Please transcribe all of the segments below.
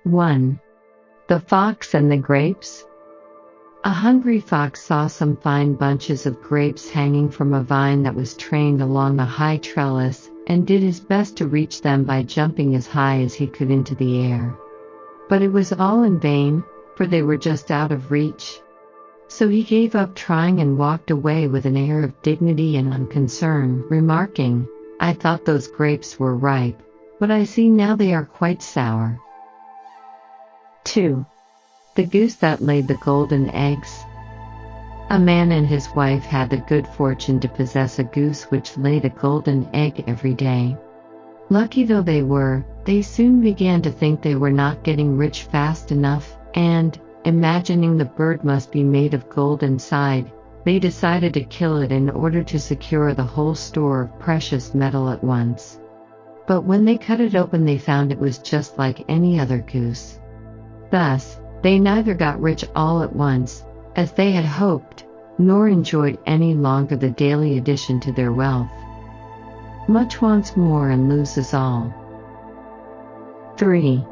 1. The Fox and the Grapes. A hungry fox saw some fine bunches of grapes hanging from a vine that was trained along a high trellis, and did his best to reach them by jumping as high as he could into the air. But it was all in vain, for they were just out of reach. So he gave up trying and walked away with an air of dignity and unconcern, remarking, "I thought those grapes were ripe, but I see now they are quite sour." 2. The Goose that laid the golden eggs. A man and his wife had the good fortune to possess a goose which laid a golden egg every day. Lucky though they were, they soon began to think they were not getting rich fast enough, and, imagining the bird must be made of gold inside, they decided to kill it in order to secure the whole store of precious metal at once. But when they cut it open, they found it was just like any other goose. Thus, they neither got rich all at once, as they had hoped, nor enjoyed any longer the daily addition to their wealth. Much wants more and loses all. 3.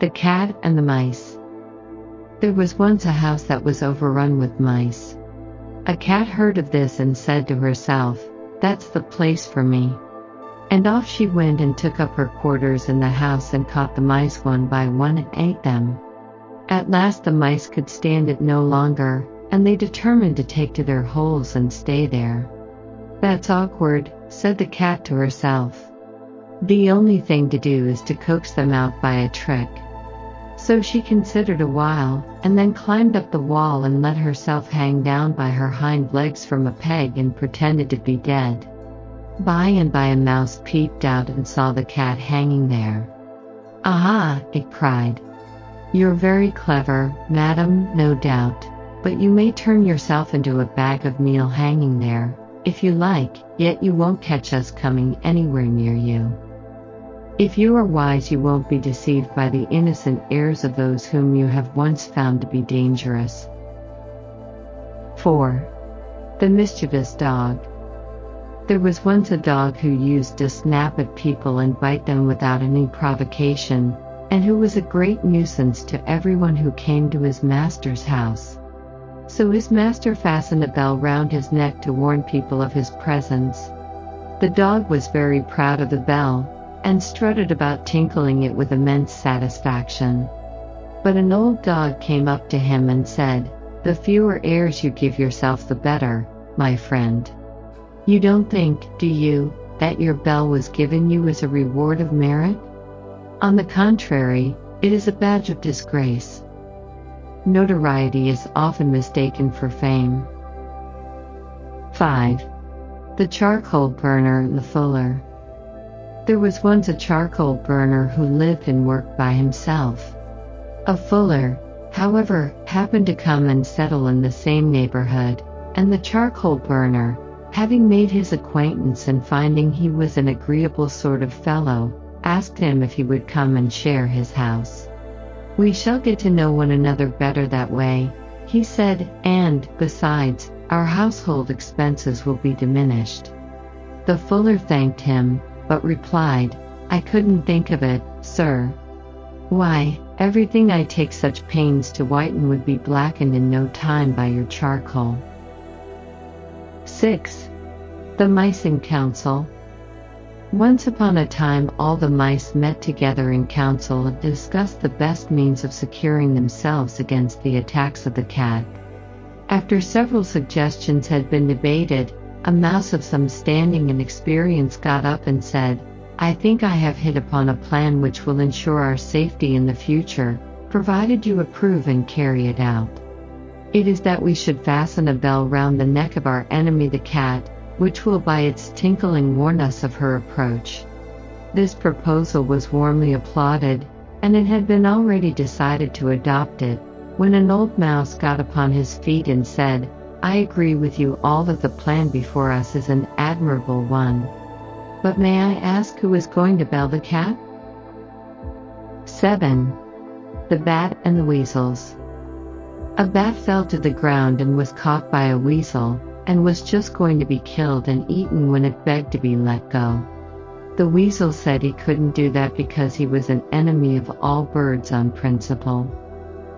The Cat and the Mice. There was once a house that was overrun with mice. A cat heard of this and said to herself, "That's the place for me." And off she went and took up her quarters in the house and caught the mice one by one and ate them. At last the mice could stand it no longer, and they determined to take to their holes and stay there. "That's awkward," said the cat to herself. "The only thing to do is to coax them out by a trick." So she considered a while, and then climbed up the wall and let herself hang down by her hind legs from a peg and pretended to be dead. By and by a mouse peeped out and saw the cat hanging there. "Aha!" it cried. "You're very clever, madam, no doubt, but you may turn yourself into a bag of meal hanging there, if you like, yet you won't catch us coming anywhere near you. If you are wise, you won't be deceived by the innocent airs of those whom you have once found to be dangerous." 4. The Mischievous Dog. There was once a dog who used to snap at people and bite them without any provocation, and who was a great nuisance to everyone who came to his master's house. So his master fastened a bell round his neck to warn people of his presence. The dog was very proud of the bell, and strutted about tinkling it with immense satisfaction. But an old dog came up to him and said, "The fewer airs you give yourself the better, my friend. You don't think, do you, that your bell was given you as a reward of merit? On the contrary, it is a badge of disgrace. Notoriety is often mistaken for fame." 5. The Charcoal Burner and the Fuller. There was once a charcoal burner who lived and worked by himself. A fuller, however, happened to come and settle in the same neighborhood, and the charcoal burner, having made his acquaintance and finding he was an agreeable sort of fellow, asked him if he would come and share his house. "We shall get to know one another better that way," he said, "and, besides, our household expenses will be diminished." The fuller thanked him, but replied, "I couldn't think of it, sir. Why, everything I take such pains to whiten would be blackened in no time by your charcoal." 6. The Mice in Council. Once upon a time all the mice met together in council and discussed the best means of securing themselves against the attacks of the cat. After several suggestions had been debated, a mouse of some standing and experience got up and said, "I think I have hit upon a plan which will ensure our safety in the future, provided you approve and carry it out. It is that we should fasten a bell round the neck of our enemy the cat, which will by its tinkling warn us of her approach." This proposal was warmly applauded, and it had been already decided to adopt it, when an old mouse got upon his feet and said, "I agree with you all that the plan before us is an admirable one. But may I ask who is going to bell the cat?" 7. The Bat and the Weasels. A bat fell to the ground and was caught by a weasel, and was just going to be killed and eaten when it begged to be let go. The weasel said he couldn't do that because he was an enemy of all birds on principle.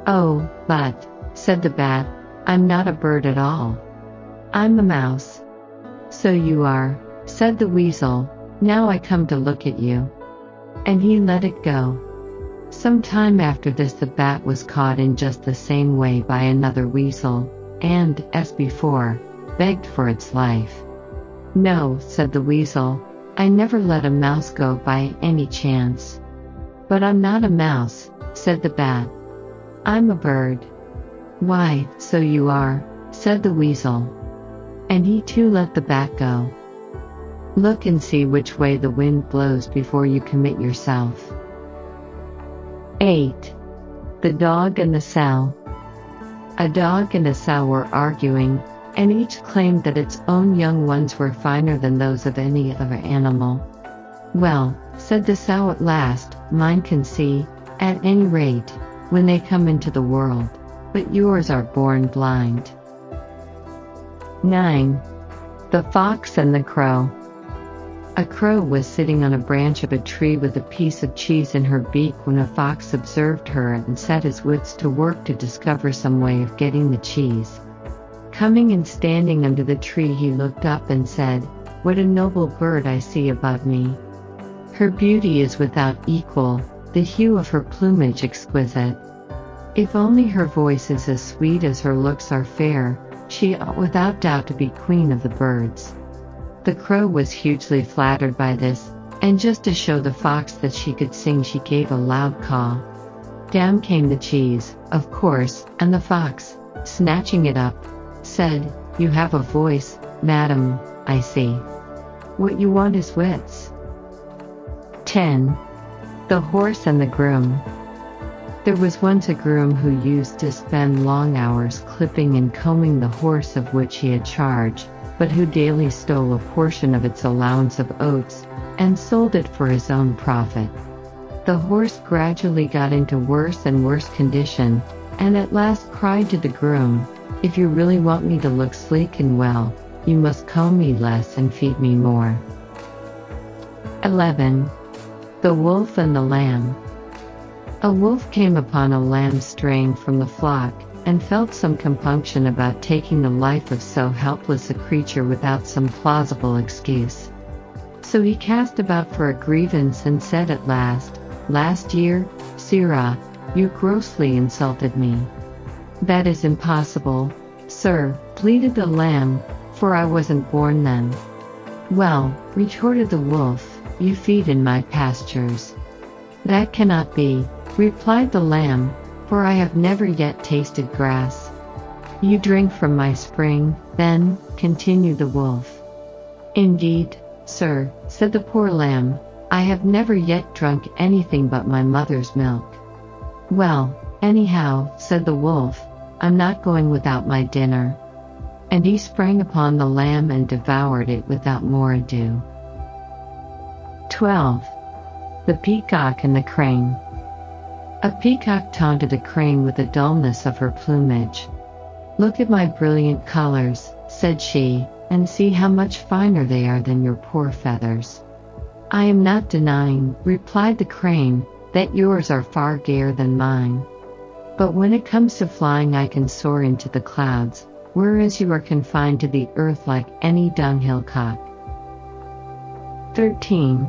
"Oh, but," said the bat, "I'm not a bird at all. I'm a mouse." "So you are," said the weasel, "now I come to look at you." And he let it go. Some time after this, the bat was caught in just the same way by another weasel, and, as before, begged for its life. "No," said the weasel, "I never let a mouse go by any chance." "But I'm not a mouse," said the bat. "I'm a bird." "Why, so you are," said the weasel. And he too let the bat go. Look and see which way the wind blows before you commit yourself. 8. The Dog and the Sow. A dog and a sow were arguing, and each claimed that its own young ones were finer than those of any other animal. "Well," said the sow at last, "mine can see, at any rate, when they come into the world, but yours are born blind." 9. The Fox and the Crow. A crow was sitting on a branch of a tree with a piece of cheese in her beak when a fox observed her and set his wits to work to discover some way of getting the cheese. Coming and standing under the tree, he looked up and said, "What a noble bird I see above me. Her beauty is without equal, the hue of her plumage exquisite. If only her voice is as sweet as her looks are fair, she ought without doubt to be queen of the birds." The crow was hugely flattered by this, and just to show the fox that she could sing, she gave a loud caw. Down came the cheese, of course, and the fox, snatching it up, said, "You have a voice, madam, I see. What you want is wits." 10. The Horse and the Groom. There was once a groom who used to spend long hours clipping and combing the horse of which he had charge, but who daily stole a portion of its allowance of oats, and sold it for his own profit. The horse gradually got into worse and worse condition, and at last cried to the groom, "If you really want me to look sleek and well, you must comb me less and feed me more." 11. The Wolf and the Lamb. A wolf came upon a lamb straying from the flock, and felt some compunction about taking the life of so helpless a creature without some plausible excuse. So he cast about for a grievance and said at last, "Last year, Sirrah, you grossly insulted me." "That is impossible, sir," pleaded the lamb, "for I wasn't born then." "Well," retorted the wolf, "you feed in my pastures." "That cannot be," replied the lamb, "for I have never yet tasted grass." "You drink from my spring, then," continued the wolf. "Indeed, sir," said the poor lamb, "I have never yet drunk anything but my mother's milk." "Well, anyhow," said the wolf, "I'm not going without my dinner." And he sprang upon the lamb and devoured it without more ado. 12. The Peacock and the Crane. A peacock taunted a crane with the dullness of her plumage. "Look at my brilliant colors," said she, "and see how much finer they are than your poor feathers." "I am not denying," replied the crane, "that yours are far gayer than mine. But when it comes to flying, I can soar into the clouds, whereas you are confined to the earth like any dunghill cock." 13.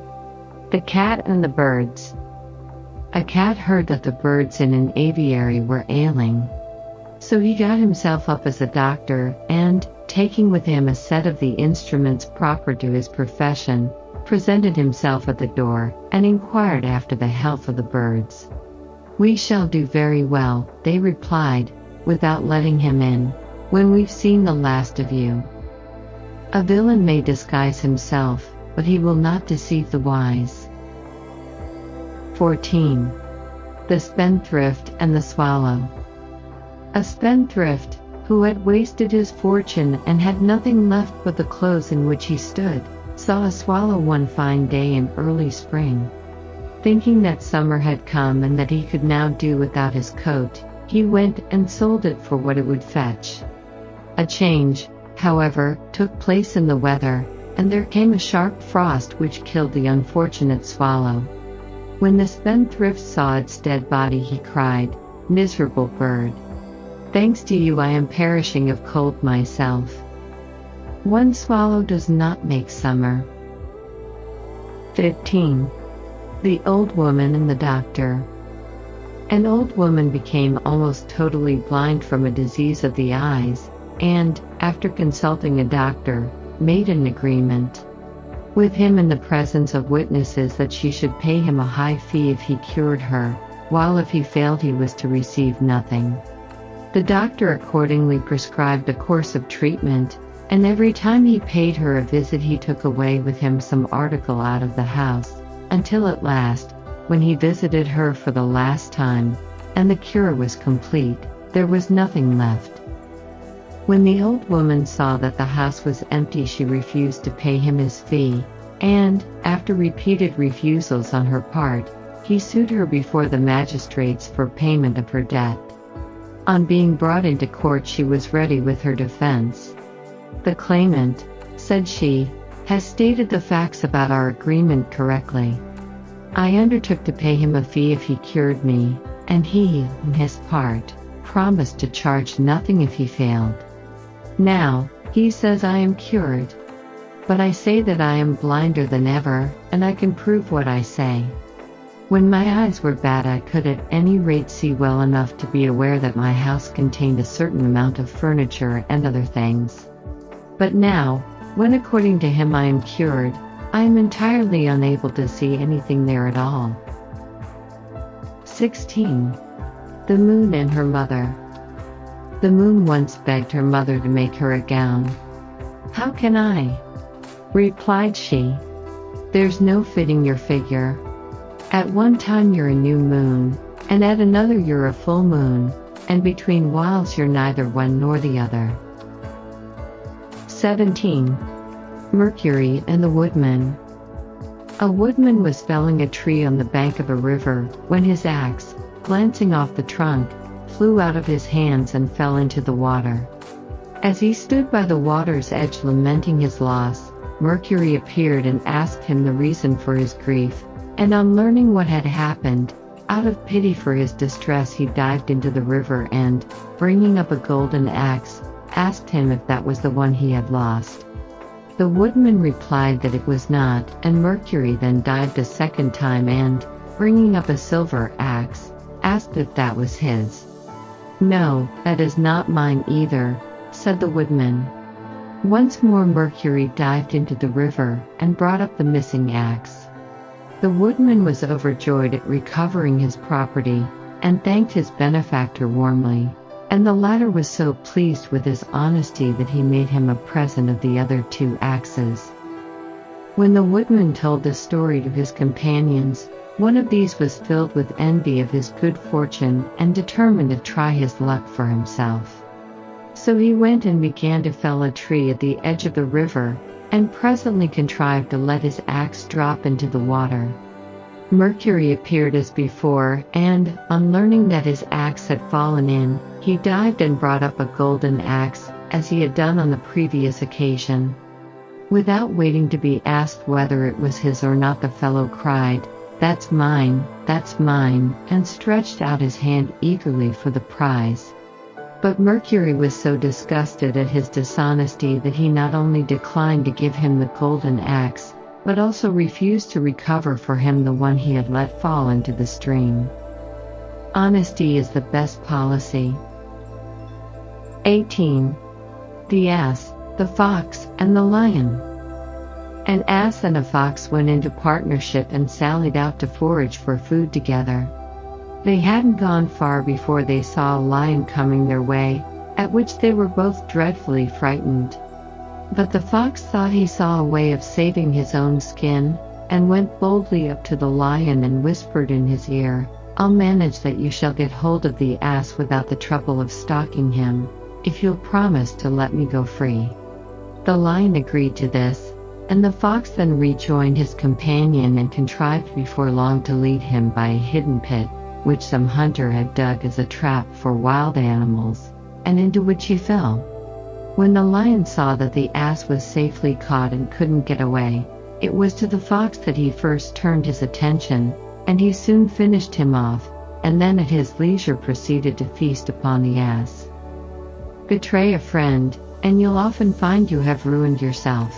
The Cat and the Birds. A cat heard that the birds in an aviary were ailing. So he got himself up as a doctor, and, taking with him a set of the instruments proper to his profession, presented himself at the door, and inquired after the health of the birds. "We shall do very well," they replied, without letting him in, "when we've seen the last of you. A villain may disguise himself, but he will not deceive the wise." 14. The Spendthrift and the Swallow. A spendthrift, who had wasted his fortune and had nothing left but the clothes in which he stood, saw a swallow one fine day in early spring. Thinking that summer had come and that he could now do without his coat, he went and sold it for what it would fetch. A change, however, took place in the weather, and there came a sharp frost which killed the unfortunate swallow. When the spendthrift saw its dead body, he cried, "Miserable bird! Thanks to you I am perishing of cold myself." One swallow does not make summer. 15. The Old Woman and the Doctor. An old woman became almost totally blind from a disease of the eyes, and, after consulting a doctor, made an agreement with him in the presence of witnesses that she should pay him a high fee if he cured her, while if he failed he was to receive nothing. The doctor accordingly prescribed a course of treatment, and every time he paid her a visit he took away with him some article out of the house, until at last, when he visited her for the last time, and the cure was complete, there was nothing left. When the old woman saw that the house was empty, she refused to pay him his fee, and, after repeated refusals on her part, he sued her before the magistrates for payment of her debt. On being brought into court, she was ready with her defense. "The claimant," said she, "has stated the facts about our agreement correctly. I undertook to pay him a fee if he cured me, and he, on his part, promised to charge nothing if he failed. Now, he says I am cured. But I say that I am blinder than ever, and I can prove what I say. When my eyes were bad I could at any rate see well enough to be aware that my house contained a certain amount of furniture and other things. But now, when according to him I am cured, I am entirely unable to see anything there at all." 16. The Moon and her Mother. The Moon once begged her mother to make her a gown. "How can I?" replied she. "There's no fitting your figure. At one time you're a new moon, and at another you're a full moon, and between whiles you're neither one nor the other." 17. Mercury and the Woodman. A woodman was felling a tree on the bank of a river, when his axe, glancing off the trunk, flew out of his hands and fell into the water. As he stood by the water's edge lamenting his loss, Mercury appeared and asked him the reason for his grief, and on learning what had happened, out of pity for his distress he dived into the river and, bringing up a golden axe, asked him if that was the one he had lost. The woodman replied that it was not, and Mercury then dived a second time and, bringing up a silver axe, asked if that was his. "No, that is not mine either," said the woodman. Once more Mercury dived into the river, and brought up the missing axe. The woodman was overjoyed at recovering his property, and thanked his benefactor warmly, and the latter was so pleased with his honesty that he made him a present of the other 2 axes. When the woodman told the story to his companions, one of these was filled with envy of his good fortune and determined to try his luck for himself. So he went and began to fell a tree at the edge of the river, and presently contrived to let his axe drop into the water. Mercury appeared as before, and, on learning that his axe had fallen in, he dived and brought up a golden axe, as he had done on the previous occasion. Without waiting to be asked whether it was his or not, the fellow cried, that's mine," and stretched out his hand eagerly for the prize. But Mercury was so disgusted at his dishonesty that he not only declined to give him the golden axe, but also refused to recover for him the one he had let fall into the stream. Honesty is the best policy. 18. The Ass, the Fox, and the Lion. An ass and a fox went into partnership and sallied out to forage for food together. They hadn't gone far before they saw a lion coming their way, at which they were both dreadfully frightened. But the fox thought he saw a way of saving his own skin, and went boldly up to the lion and whispered in his ear, "I'll manage that you shall get hold of the ass without the trouble of stalking him, if you'll promise to let me go free." The lion agreed to this, and the fox then rejoined his companion and contrived before long to lead him by a hidden pit, which some hunter had dug as a trap for wild animals, and into which he fell. When the lion saw that the ass was safely caught and couldn't get away, it was to the fox that he first turned his attention, and he soon finished him off, and then at his leisure proceeded to feast upon the ass. Betray a friend, and you'll often find you have ruined yourself.